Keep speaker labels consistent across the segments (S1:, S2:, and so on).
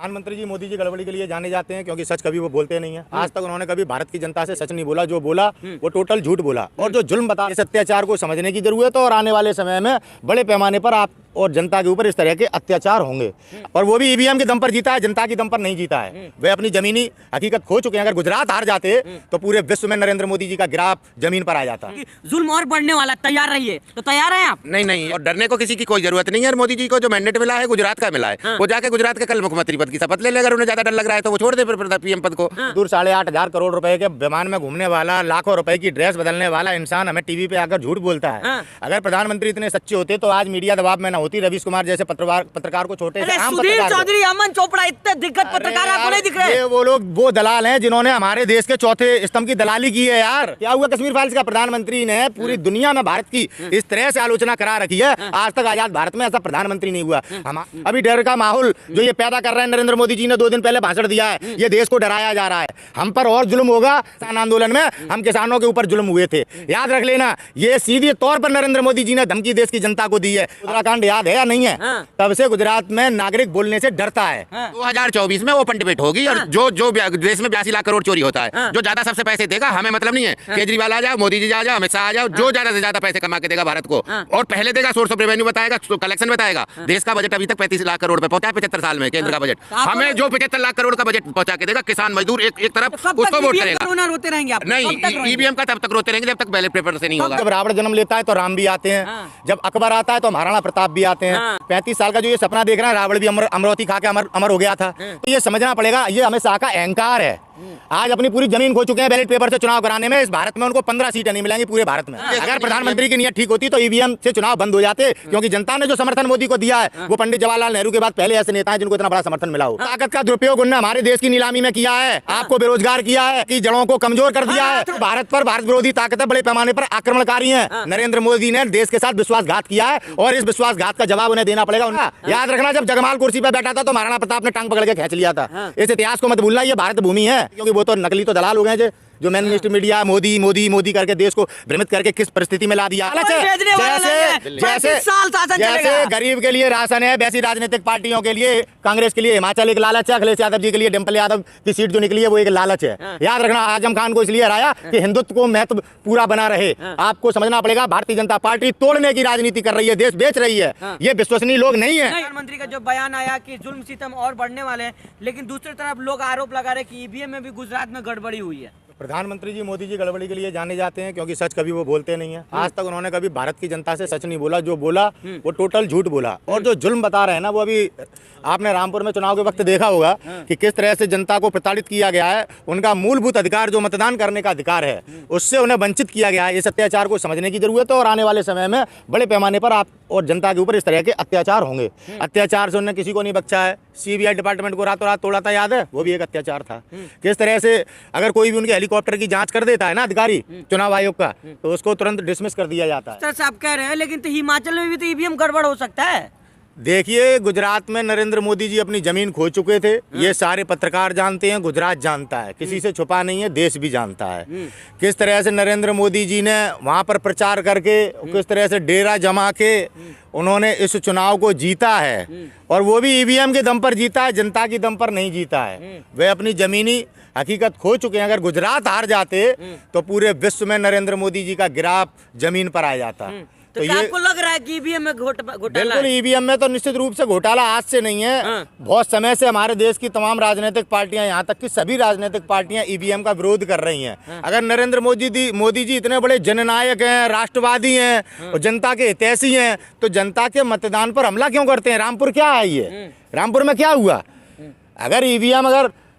S1: प्रधानमंत्री जी मोदी जी गड़बड़ी के लिए जाने जाते हैं क्योंकि सच कभी वो बोलते नहीं है। आज तक उन्होंने कभी भारत की जनता से सच नहीं बोला, जो बोला वो टोटल झूठ बोला। और जो जुल्म बता, इस अत्याचार को समझने की जरूरत है और आने वाले समय में बड़े पैमाने पर आप और जनता के ऊपर इस तरह के अत्याचार होंगे। और वो भी ईवीएम के दम पर जीता है, जनता की दम पर नहीं जीता है। वे अपनी जमीनी हकीकत खो चुके हैं। अगर गुजरात हार जाते तो पूरे विश्व में नरेंद्र मोदी जी का ग्राफ जमीन पर आ जाता।
S2: जुल्म और बढ़ने वाला, तैयार रहिए। तो तैयार हैं आप?
S3: नहीं, और डरने को किसी की कोई जरूरत नहीं है। और मोदी जी को जो मैंडेट मिला है गुजरात का मिला है, वो जाके गुजरात के कल मुख्यमंत्री पद की शपथ ले ले। अगर उन्हें ज्यादा डर लग रहा है तो वो छोड़ दे पीएम पद को।
S1: दूर 8,500 करोड़ रुपए के विमान में घूमने वाला, लाखों रुपए की ड्रेस बदलने वाला इंसान हमें टीवी पे आकर झूठ बोलता है। अगर प्रधानमंत्री इतने सच्चे होते तो आज मीडिया दबाव में न होती। रवीश कुमार जैसे पत्रकार को छोटे से आम
S2: सुधीर चौधरी, अमन चोपड़ा, इतने दिग्गज पत्रकार आपको नहीं दिख रहे?
S1: वो लोग वो दलाल हैं जिन्होंने हमारे देश के चौथे स्तंभ की दलाली की है यार। क्या हुआ कश्मीर फाइल्स का? प्रधानमंत्री ने पूरी दुनिया में भारत की इस तरह से आलोचना करा रखी है। आज तक आजाद भारत में ऐसा प्रधानमंत्री नहीं हुआ। हम अभी डर का माहौल जो ये पैदा कर रहे हैं नरेंद्र मोदी जी ने 2 दिन पहले भाषण दिया है, ये देश को डराया जा रहा है। हम पर और जुल्म होगा। किसान आंदोलन में हम किसानों के ऊपर जुल्म हुए थे, याद रख लेना। ये सीधे तौर पर नरेंद्र मोदी जी ने धमकी देश की जनता को दी है। उत्तराखंड याद है या नहीं है? तब से गुजरात में नागरिक बोलने से डरता है।
S3: 2024 में ओपन डिबेट होगी। और जो देश में 82 लाख करोड़ चोरी होता है, जो ज्यादा सबसे पैसे देगा, हमें मतलब नहीं है। केजरीवाल आ जाओ, मोदी जी आ जाओ, अमित शाह आ जाओ, जो ज्यादा से ज्यादा पैसे कमा के देगा भारत को और पहले देगा, सोर्स ऑफ रेवेन्यू बताएगा, कलेक्शन बताएगा। देश का बजट अभी तक 35 लाख करोड़ पे पहुंचा है 75 साल में केंद्र का बजट। हमें जो 75 लाख करोड़ का बजट पहुंचा के देगा, किसान मजदूर एक तरफ उसको वोट करेगा।
S2: रोते रहेंगे आप?
S3: नहीं, ईवीएम का तब तक रोते रहेंगे जब तक बैलेट पेपर से नहीं होगा।
S1: जब रावण जन्म लेता है तो राम भी आते हैं, जब अकबर आता है तो महाराणा प्रताप भी आते हैं। 35 साल का जो ये सपना देख रहा है, रावण भी अमरावती खा के अमर हो गया था। तो ये समझना पड़ेगा, ये अमित शाह का अहंकार है। आज अपनी पूरी जमीन खो चुके हैं बैलेट पेपर से चुनाव कराने में। इस भारत में उनको 15 सीटें नहीं मिलेंगी पूरे भारत में। अगर प्रधानमंत्री की नीयत ठीक होती तो ईवीएम से चुनाव बंद हो जाते, क्योंकि जनता ने जो समर्थन मोदी को दिया है वो पंडित जवाहरलाल नेहरू के बाद पहले ऐसे नेता हैं जिनको इतना बड़ा समर्थन मिला हो। ताकत का दुरुपयोग उन्होंने हमारे देश की नीलामी में किया है, आपको बेरोजगार किया है, की जड़ों को कमजोर कर दिया है। भारत पर भारत विरोधी ताकतें बड़े पैमाने पर आक्रमणकारी है। नरेंद्र मोदी ने देश के साथ विश्वासघात किया है और इस विश्वासघात का जवाब उन्हें देना पड़ेगा। याद रखना, जब जगमाल कुर्सी पर बैठा था तो महाराणा प्रताप ने टांग पकड़ के खींच लिया था। इस इतिहास को मत भूलना, ये भारत भूमि है। क्योंकि वो तो नकली तो दलाल हो गए जो man minister media Modi Modi Modi करके देश को भ्रमित करके किस परिस्थिति में ला दिया। जैसे गरीब के लिए राशन है, वैसी राजनीतिक पार्टियों के लिए, कांग्रेस के लिए हिमाचल एक लालच है, अखिलेश यादव जी के लिए डिंपल यादव की सीट जो निकली है वो एक लालच है। याद रखना, आजम खान को इसलिए हराया कि हिंदुत्व को महत्व पूरा बना रहे। आपको समझना पड़ेगा, भारतीय जनता पार्टी तोड़ने की राजनीति कर रही है, देश बेच रही है। ये विश्वसनीय लोग नहीं है।
S2: प्रधानमंत्री का जो बयान आया कि जुल्म सितम और बढ़ने वाले हैं, लेकिन दूसरी तरफ लोग आरोप लगा रहे कि ईवीएम में भी गुजरात में गड़बड़ी हुई है।
S1: प्रधानमंत्री जी मोदी जी गड़बड़ी के लिए जाने जाते हैं क्योंकि सच कभी वो बोलते नहीं है। आज तक उन्होंने कभी भारत की जनता से सच नहीं बोला, जो बोला वो टोटल झूठ बोला। और जो जुल्म बता रहे हैं ना, वो अभी आपने रामपुर में चुनाव के वक्त देखा होगा कि किस तरह से जनता को प्रताड़ित किया गया है। उनका मूलभूत अधिकार जो मतदान करने का अधिकार है, उससे उन्हें वंचित किया गया है। इस अत्याचार को समझने की जरूरत है और आने वाले समय में बड़े पैमाने पर आप और जनता के ऊपर इस तरह के अत्याचार होंगे। अत्याचार से उन्होंने किसी को नहीं बख्शा है। सीबीआई डिपार्टमेंट को रातों रात तोड़ा था, याद है? वो भी एक अत्याचार था। किस तरह से अगर कोई भी उनके हेलीकॉप्टर की जांच कर देता है ना अधिकारी चुनाव आयोग का, तो उसको तुरंत डिसमिस कर दिया जाता है।
S2: सर आप कह रहे हैं, लेकिन तो हिमाचल में भी तो ईवीएम गड़बड़ हो सकता है।
S1: देखिए, गुजरात में नरेंद्र मोदी जी अपनी जमीन खो चुके थे। ये सारे पत्रकार जानते हैं, गुजरात जानता है, किसी से छुपा नहीं है, देश भी जानता है किस तरह से नरेंद्र मोदी जी ने वहां पर प्रचार करके, किस तरह से डेरा जमा के उन्होंने इस चुनाव को जीता है। और वो भी ईवीएम के दम पर जीता है, जनता की दम पर नहीं जीता है। वे अपनी जमीनी हकीकत खो चुके हैं। अगर गुजरात हार जाते तो पूरे विश्व में नरेंद्र मोदी जी का ग्राफ जमीन पर आ जाता।
S2: तो ये आपको लग रहा है कि ईवीएम में घोटाला?
S1: बिल्कुल, ईवीएम में तो निश्चित रूप से घोटाला आज से नहीं है। बहुत समय से हमारे देश की तमाम राजनीतिक पार्टियां, यहाँ तक कि सभी राजनीतिक पार्टियां ईवीएम का विरोध कर रही हैं। अगर नरेंद्र मोदी जी इतने बड़े जननायक हैं, राष्ट्रवादी हैं और जनता के हितैषी हैं, तो जनता के मतदान पर हमला क्यों करते हैं? रामपुर क्या है ये? रामपुर में क्या हुआ? अगर ईवीएम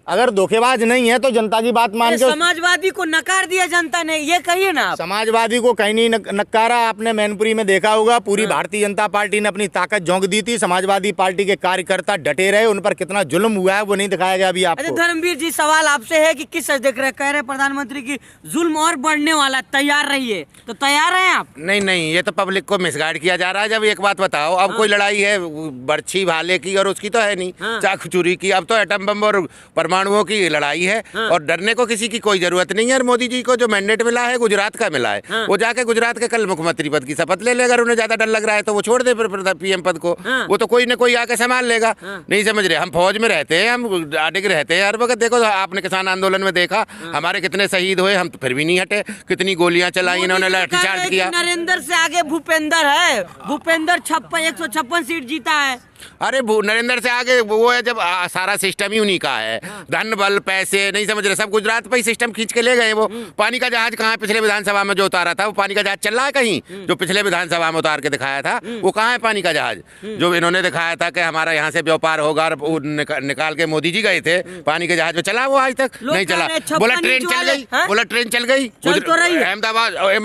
S1: अगर धोखेबाज नहीं है तो जनता की बात मान के
S2: समाजवादी को नकार दिया जनता ने, ये कहिए ना।
S1: समाजवादी को कहीं नहीं नकारा। आपने मैनपुरी में देखा होगा, पूरी भारतीय जनता पार्टी ने अपनी ताकत झोंक दी थी। समाजवादी पार्टी के कार्यकर्ता डटे रहे, उन पर कितना जुल्म हुआ है वो नहीं दिखाया गया अभी आपको।
S2: धर्मवीर जी, सवाल आपसे है कि किस देख रहे, कह रहे प्रधानमंत्री की जुल्म और बढ़ने वाला, तैयार रहिए। तो तैयार हैं आप?
S3: नहीं, ये तो पब्लिक को मिसगाइड किया जा रहा है। जब एक बात बताओ, अब कोई लड़ाई है बर्छी भाले की और उसकी तो है नहीं, चाकू चूरी की। अब तो एटम बम और परमाणु परमाणुओं की लड़ाई है और डरने को किसी की कोई जरूरत नहीं है। और मोदी जी को जो मैंडेट मिला है गुजरात का मिला है, वो जाके गुजरात के कल मुख्यमंत्री पद की शपथ ले ले। अगर उन्हें ज्यादा डर लग रहा है तो वो छोड़ दे फिर पीएम पद को, वो तो कोई ना कोई आके संभाल लेगा। नहीं समझ रहे, हम फौज में रहते हैं, हम अडिग रहते हैं हर वक्त। देखो आपने किसान आंदोलन में देखा हमारे कितने शहीद हुए, हम तो फिर भी नहीं हटे। कितनी गोलियां चलाई इन्होंने, लाठीचार्ज किया।
S2: नरेंद्र से आगे भूपेंद्र है, भूपेंद्र 156 सीट जीता है।
S3: अरे नरेंद्र से आगे वो है जब सारा सिस्टम ही उन्हीं का है, धन बल पैसे, नहीं समझ रहे, सब गुजरात पे ही सिस्टम खींच के ले गए। वो पानी का जहाज कहाँ है? पिछले विधानसभा में जो उतारा था वो पानी का जहाज चल रहा है कहीं? जो पिछले विधानसभा में उतार के दिखाया था वो कहाँ है पानी का जहाज? जो इन्होंने दिखाया था कि हमारा यहाँ से व्यापार होगा और निकाल के मोदी जी गए थे पानी के जहाज में, चला वो आज तक नहीं चला। बोला ट्रेन चल गई, बोला ट्रेन चल गई,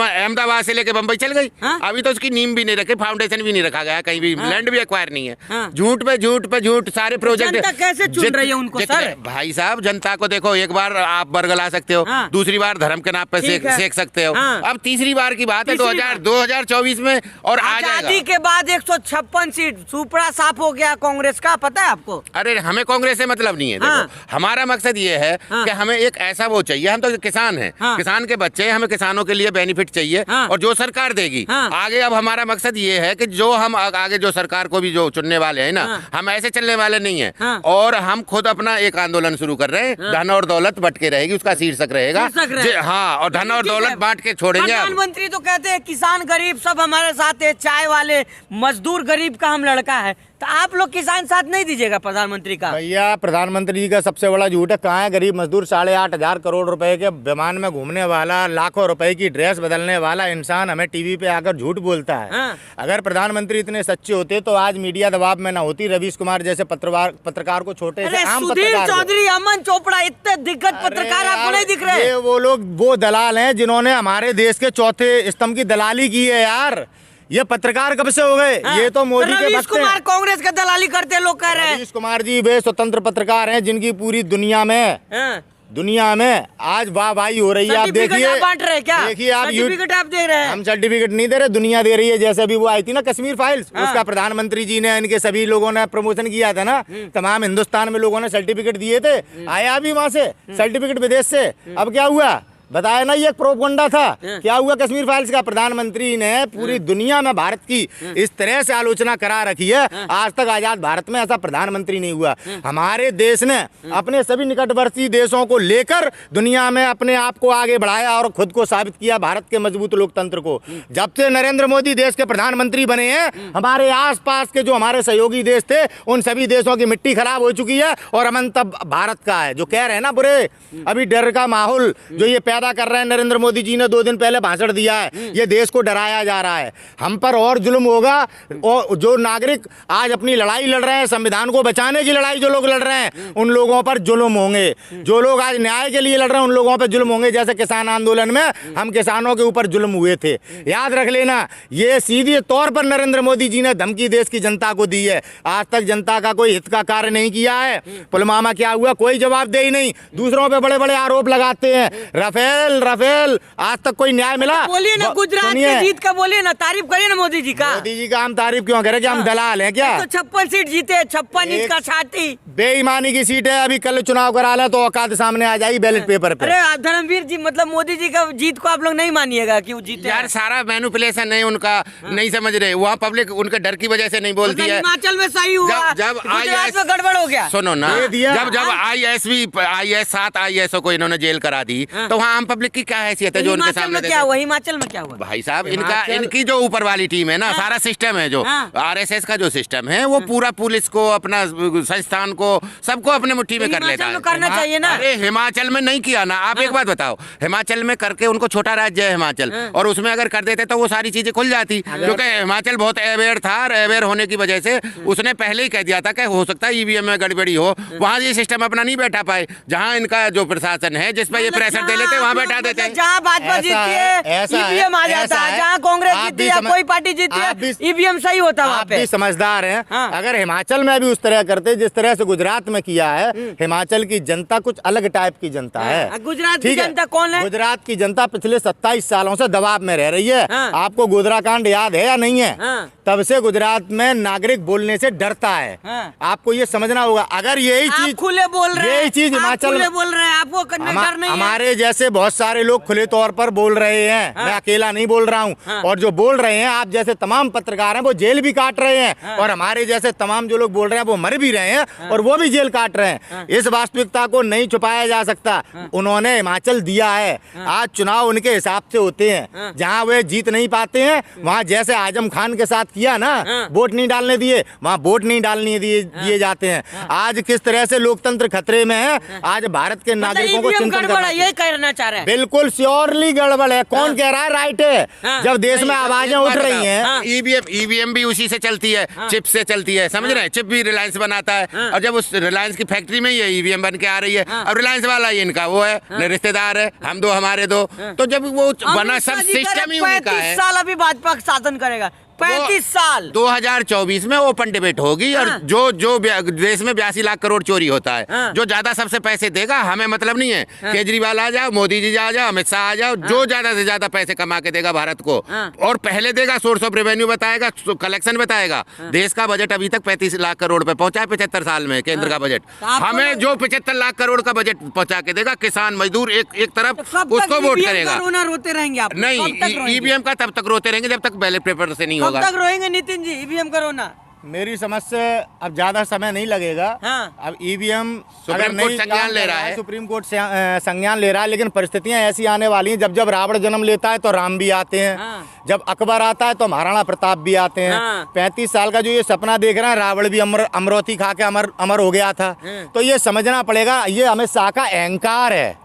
S3: अहमदाबाद से लेके बम्बई चल गई। अभी तो उसकी नींव भी नहीं रखी, फाउंडेशन भी नहीं रखा गया, कहीं भी लैंड भी एक्वायर नहीं है। झूठ पे झूठ पे झूठ, सारे प्रोजेक्ट।
S2: जनता कैसे चुन रही है उनको सर?
S3: भाई साहब जनता को देखो, एक बार आप बरगला सकते हो, दूसरी बार धर्म के नाम पे सेक सकते हो, अब तीसरी बार की बात है 2024 में और आ जाएगा।
S2: आजादी के बाद 156 सीट, सुपड़ा साफ हो गया कांग्रेस का, पता है आपको?
S3: अरे हमें कांग्रेस से मतलब नहीं है। देखो हमारा मकसद ये है कि हमें एक ऐसा वो चाहिए, हम तो किसान हैं, किसान के बच्चे, हमें किसानों के लिए बेनिफिट चाहिए और जो सरकार देगी आगे। अब हमारा मकसद ये है कि जो हम आगे जो सरकार को भी जो चुनने वाले हैं ना, हम ऐसे चलने वाले नहीं हैं। और हम खुद अपना एक आंदोलन शुरू कर रहे हैं, धन और दौलत बट के रहेगी, उसका शीर्षक रहेगा। हाँ, और धन और दौलत बांट के छोड़ेंगे।
S2: प्रधानमंत्री तो कहते हैं किसान गरीब सब हमारे साथ है, चाय वाले मजदूर गरीब का हम लड़का है, तो आप लोग किसान साथ नहीं दीजिएगा प्रधानमंत्री का?
S1: भैया प्रधानमंत्री जी का सबसे बड़ा झूठ है। कहाँ है गरीब मजदूर? 8,500 करोड़ रुपए के विमान में घूमने वाला, लाखों रुपए की ड्रेस बदलने वाला इंसान हमें टीवी पे आकर झूठ बोलता है। अगर प्रधानमंत्री इतने सच्चे होते तो आज मीडिया दबाव में ना होती। रवीश कुमार जैसे पत्रकार को, छोटे से आम पत्रकार,
S2: चौधरी, अमन चोपड़ा, इतने दिग्गज पत्रकार आपको नहीं दिख रहे?
S1: ये वो लोग, वो दलाल हैं जिन्होंने हमारे देश के चौथे स्तंभ की दलाली की है यार। ये पत्रकार कब से हो गए? ये तो मोदी के
S2: रवीश कुमार कांग्रेस का दलाली करते लोग कह रहे हैं।
S1: रवीश कुमार जी वे स्वतंत्र पत्रकार हैं जिनकी पूरी दुनिया में आज वाहवाही हो रही है। आप देखिए,
S2: बांट रहे क्या?
S1: देखिए आप
S2: सर्टिफिकेट आप दे रहे हैं?
S1: हम सर्टिफिकेट नहीं दे रहे, दुनिया दे रही है। जैसे अभी वो आई थी ना कश्मीर फाइल्स, उसका प्रधानमंत्री जी ने, इनके सभी लोगों ने प्रमोशन किया था ना, तमाम हिंदुस्तान में लोगों ने सर्टिफिकेट दिए थे, आया भी वहां से सर्टिफिकेट विदेश से। अब क्या हुआ बताया ना, ये प्रोपगंडा था। क्या हुआ कश्मीर फाइल्स का? प्रधानमंत्री ने पूरी दुनिया में भारत की इस तरह से आलोचना करा रखी है, आज तक आजाद भारत में ऐसा प्रधानमंत्री नहीं हुआ। हमारे देश ने अपने सभी निकटवर्ती देशों को लेकर दुनिया में अपने आप को आगे बढ़ाया और खुद को साबित किया, भारत के मजबूत लोकतंत्र को। जब से नरेंद्र मोदी देश के प्रधानमंत्री बने हैं, हमारे आसपास के जो हमारे सहयोगी देश थे उन सभी देशों की मिट्टी खराब हो चुकी है और अमन तब भारत का है। जो कह रहे हैं ना बुरे, अभी डर का माहौल जो ये पैदा कर रहे हैं, नरेंद्र मोदी जी ने 2 दिन पहले भाषण दिया है, ये देश को डराया जा रहा है। हम पर और जुल्म होगा, और जो नागरिक आज अपनी लड़ाई लड़ रहे हैं, संविधान को बचाने की लड़ाई जो लोग लड़ रहे हैं, उन लोगों पर जुल्म होंगे। जो लोग आज न्याय के लिए लड़ रहे हैं उन लोगों पर जुल्म होंगे। जैसे किसान आंदोलन में हम किसानों के ऊपर जुल्म हुए थे, याद रख लेना। ये सीधे तौर पर नरेंद्र मोदी जी ने धमकी देश की जनता को दी है। आज तक जनता का कोई हित का कार्य नहीं किया है। पुलवामा क्या हुआ, कोई जवाबदेही नहीं, दूसरों पे बड़े बड़े आरोप लगाते हैं। राफेल आज तक कोई न्याय मिला?
S2: बोलिए ना, गुजरात की जीत का बोलिए ना, तारीफ करिए ना मोदी जी का।
S1: मोदी जी का हम तारीफ क्यों करें? कि हम दलाल हैं क्या?
S2: तो 56 सीट जीते, 56 इंच का छाती।
S1: बेईमानी की सीट है। अभी कल चुनाव करा ले तो औकात सामने आ जाएगी बैलेट पेपर पे।
S2: अरे धर्मवीर जी, मतलब मोदी जी का जीत को आप लोग नहीं मानिएगा कि वो जीते?
S3: यार सारा मैनिपुलेशन है उनका, नहीं समझ रहे। वहाँ पब्लिक उनके डर की वजह से नहीं बोलती है।
S2: हिमाचल में सही हुआ,
S3: जब
S2: गुजरात में गड़बड़ हो गया।
S3: सुनो ना, जब IAS 7 IAS को इन्होंने जेल करा दी तो वहाँ आम पब्लिक की क्या हैसियत है जो उनके सामने?
S2: क्या हुआ हिमाचल में? क्या हुआ
S3: भाई साहब, इनकी जो ऊपर वाली टीम है ना, सारा सिस्टम है जो RSS का जो सिस्टम है, वो पूरा पुलिस को, अपना संस्थान को, सबको अपने मुट्ठी में कर लेता है।
S2: करना चाहिए ना।
S3: अरे हिमाचल में नहीं किया ना। आप एक बात बताओ, हिमाचल में करके, उनको छोटा राज्य है हिमाचल, और उसमें अगर कर देते तो वो सारी चीजें खुल जाती। क्योंकि हिमाचल बहुत अवेयर था, और अवेयर होने की वजह से उसने पहले ही कह दिया था कि हो सकता है EVM में गड़बड़ी हो। वहाँ ये सिस्टम अपना नहीं बैठा पाए। जहाँ इनका जो प्रशासन है, जिस पर ये प्रेशर दे लेते वहाँ बैठा देते हैं।
S2: जहाँ भाजपा जीतती है ईवीएम आ जाता है, जहाँ कांग्रेस जीतती है कोई पार्टी जीतती है ईवीएम सही होता है वहाँ
S1: आप
S2: पे।
S1: भी समझदार हैं।
S2: हाँ।
S1: अगर हिमाचल में भी उस तरह करते जिस तरह से गुजरात में किया है, हिमाचल की जनता कुछ अलग टाइप की जनता है।
S2: गुजरात की
S1: ठीक है?
S2: जनता कौन है?
S1: गुजरात की जनता पिछले 27 सालों से दबाव में रह रही है।
S2: हाँ।
S1: आपको गोधरा कांड याद है या नहीं है?
S2: हाँ।
S1: तब से गुजरात में नागरिक बोलने से डरता है।
S2: हाँ।
S1: आपको ये समझना होगा। अगर यही
S2: आप
S1: चीज
S2: खुले बोल रहे हैं,
S1: यही चीज
S2: आप
S1: हिमाचल
S2: खुले
S1: में
S2: बोल रहे हैं, आपको डर नहीं है।
S1: हमारे जैसे बहुत सारे लोग खुले तौर पर बोल रहे हैं।
S2: हाँ।
S1: मैं अकेला नहीं बोल रहा हूँ।
S2: हाँ।
S1: और जो बोल रहे हैं, आप जैसे तमाम पत्रकार हैं वो जेल भी काट रहे हैं।
S2: हाँ।
S1: और हमारे जैसे तमाम जो लोग बोल रहे हैं वो मर भी रहे हैं।
S2: हाँ।
S1: और वो भी जेल काट रहे हैं।
S2: हाँ।
S1: इस वास्तविकता को नहीं छुपाया जा सकता। उन्होंने हिमाचल दिया है। आज चुनाव उनके हिसाब से होते हैं। जहाँ वे जीत नहीं पाते हैं, वहाँ जैसे आजम खान के साथ किया ना, वोट नहीं डालने दिए, वहाँ वोट नहीं डालने दिए जाते हैं। आज किस तरह से लोकतंत्र खतरे में है, आज भारत के नागरिकों को चिंतन करना चाहिए।
S2: ये कहना चाह रहे हैं।
S1: बिल्कुल श्योरली गड़बड़ है। कौन कह रहा है राइट है? जब देश में आवाजें उठ रही हैं।
S3: ईवीएम भी उसी से चलती है, चिप से चलती है, समझ रहे हैं? चिप भी रिलायंस बनाता है। और जब उस रिलायंस की फैक्ट्री में ये ईवीएम बन के आ रही है, और रिलायंस वाला ही इनका वो है, रिश्तेदार है, हम दो हमारे दो। तो जब वो बना सब सिस्टम ही उनका है।
S2: 35 साल अभी भाजपा शासन करेगा, 35 साल।
S3: 2024 में ओपन डिबेट होगी। और जो देश में 82 लाख करोड़ चोरी होता है, जो ज्यादा सबसे पैसे देगा, हमें मतलब नहीं है। केजरीवाल आ जाओ, मोदी जी आ जाओ, अमित शाह आ जाओ, जो ज्यादा से ज्यादा पैसे कमा के देगा भारत को, और पहले देगा, सोर्स ऑफ रेवेन्यू बताएगा, कलेक्शन बताएगा। देश का बजट अभी तक 35 लाख करोड़ पे पहुंचा है 75 साल में, केंद्र का बजट। हमें जो 75 लाख करोड़ का बजट पहुंचा के देगा, किसान मजदूर एक तरफ उसको वोट करेगा।
S2: रोते रहेंगे आप?
S3: नहीं, ईवीएम का तब तक रोते रहेंगे जब तक बैलेट पेपर से नहीं
S2: कब
S3: होगा।
S2: तक रोएंगे नितिन जी ईवीएम करो ना?
S1: मेरी समझ से अब ज्यादा समय नहीं लगेगा।
S2: हाँ।
S1: अब ईवीएम
S3: सुप्रीम कोर्ट संज्ञान ले रहा है।
S1: सुप्रीम कोर्ट संज्ञान ले रहा है, लेकिन परिस्थितियां ऐसी आने वाली हैं। जब जब रावण जन्म लेता है तो राम भी आते हैं।
S2: हाँ।
S1: जब अकबर आता है तो महाराणा प्रताप भी आते हैं।
S2: हाँ।
S1: 35 साल का जो ये सपना देख रहे हैं, रावण भी अमरौती खा के अमर हो गया था। तो ये समझना पड़ेगा, ये अमित शाह का अहंकार है।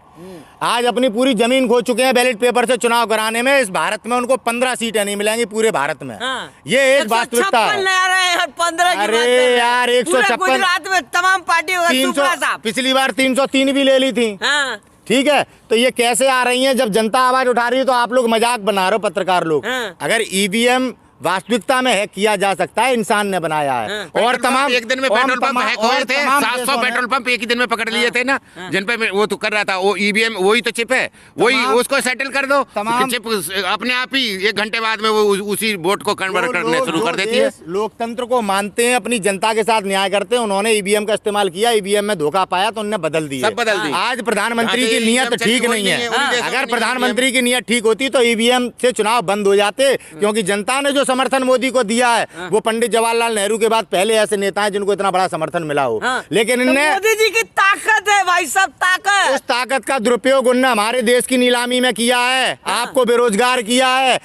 S1: आज अपनी पूरी जमीन खो चुके हैं बैलेट पेपर से चुनाव कराने में। इस भारत में उनको 15 सीटें नहीं मिलेंगी पूरे भारत में।
S2: हाँ।
S1: ये एक वास्तविकता है।
S2: 15 की
S1: अरे
S2: बात कर रहे हैं।
S1: यार, 156
S2: गुजरात में तमाम पार्टियों का
S1: 300
S2: सुप्रा साहब।
S1: पिछली बार 303 भी ले ली थी।
S2: हाँ।
S1: ठीक है, तो ये कैसे आ रही हैं? जब जनता आवाज उठा रही है तो आप लोग मजाक बना रहे हो, पत्रकार लोग।
S2: हाँ।
S1: अगर ईवीएम वास्तविकता में है, किया जा सकता है, इंसान ने बनाया है। और तमाम
S3: एक दिन में पेट्रोल पंप हैक हुए थे, 700 पेट्रोल पंप एक ही दिन में पकड़ लिए थे ना, जिन पे वो तो कर रहा था। वो ईवीएम वही तो चिप है, वही उसको सेटल कर दो। चिप अपने आप ही 1 घंटे बाद में वो उसी वोट को कन्वर्ट करने शुरू कर देती है।
S1: लोकतंत्र को मानते हैं, अपनी जनता के साथ न्याय करते हैं, उन्होंने ईवीएम का इस्तेमाल किया, ईवीएम में धोखा पाया तो उन्होंने बदल दी।
S3: सब बदल दी।
S1: आज प्रधानमंत्री की नीयत ठीक नहीं है। अगर प्रधानमंत्री की नीयत ठीक होती तो ईवीएम से चुनाव बंद हो जाते, क्योंकि जनता ने जो समर्थन मोदी को दिया है, वो पंडित जवाहरलाल नेहरू के बाद पहले ऐसे नेता हैं जिनको इतना बड़ा समर्थन मिला हो। लेकिन इनने
S2: मोदी जी की ताकत है भाई साहब, ताकत।
S1: उस ताकत का दुरुपयोग उन्होंने हमारे देश की नीलामी में किया है। आपको बेरोजगार किया है,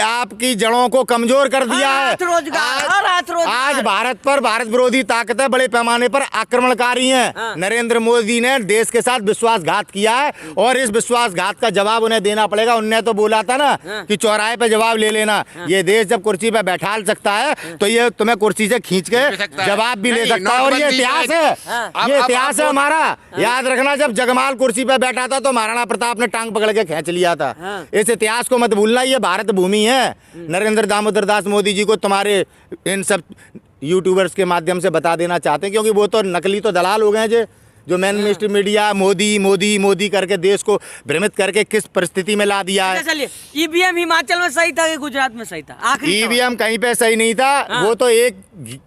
S1: आपकी जड़ों को कमजोर कर दिया है। आज भारत विरोधी ताकतें बड़े पैमाने पर आक्रमणकारी हैं। नरेंद्र मोदी ने देश के साथ विश्वासघात किया है, और इस विश्वासघात का जवाब उन्हें देना पड़ेगा। उन्होंने तो बोला था ना कि चौराहे पे जवाब ले लेना। ये देश जब कुर्सी पे बैठा सकता है तो ये तुम्हें कुर्सी से खींच के जवाब भी ले सकता है। और ये इतिहास है, ये इतिहास है हमारा। याद रखना, जब जगमाल कुर्सी पे बैठा था तो महाराणा प्रताप ने टांग पकड़ के खींच लिया था। इस इतिहास को मत भूलना, ये भारत भूमि है। नरेंद्र दामोदर दास मोदी जी को तुम्हारे इन सब यूट्यूबर्स के माध्यम से बता देना चाहते हैं, क्योंकि वो तो नकली तो दलाल हो गए जो man minister media Modi Modi Modi करके देश को भ्रमित करके किस परिस्थिति में ला दिया है।
S2: चलिए, ईवीएम हिमाचल में सही था कि गुजरात में सही था? आखिरी
S1: ईवीएम कहीं पे सही नहीं था। वो तो एक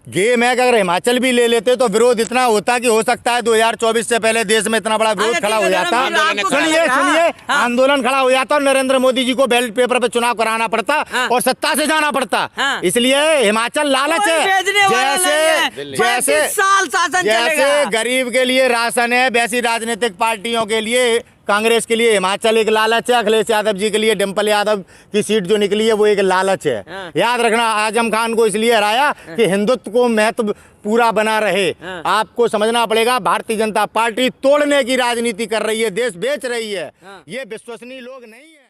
S1: गेम है कि अगर हिमाचल भी ले लेते तो विरोध इतना होता कि हो सकता है 2024 से पहले देश में इतना बड़ा विरोध खड़ा हो जाता। सुनिए, आंदोलन खड़ा हो जाता और नरेंद्र मोदी जी को बैलेट पेपर पे चुनाव कराना पड़ता और सत्ता से जाना पड़ता। इसलिए हिमाचल लालच है। जैसे गरीब के लिए राशन है, वैसी राजनीतिक पार्टियों के लिए, कांग्रेस के लिए हिमाचल एक लालच है। अखिलेश यादव जी के लिए डिम्पल यादव की सीट जो निकली है वो एक लालच है। याद रखना, आजम खान को इसलिए हराया कि हिंदुत्व को महत्व पूरा बना रहे। आपको समझना पड़ेगा, भारतीय जनता पार्टी तोड़ने की राजनीति कर रही है, देश बेच रही है। ये विश्वसनीय लोग नहीं है।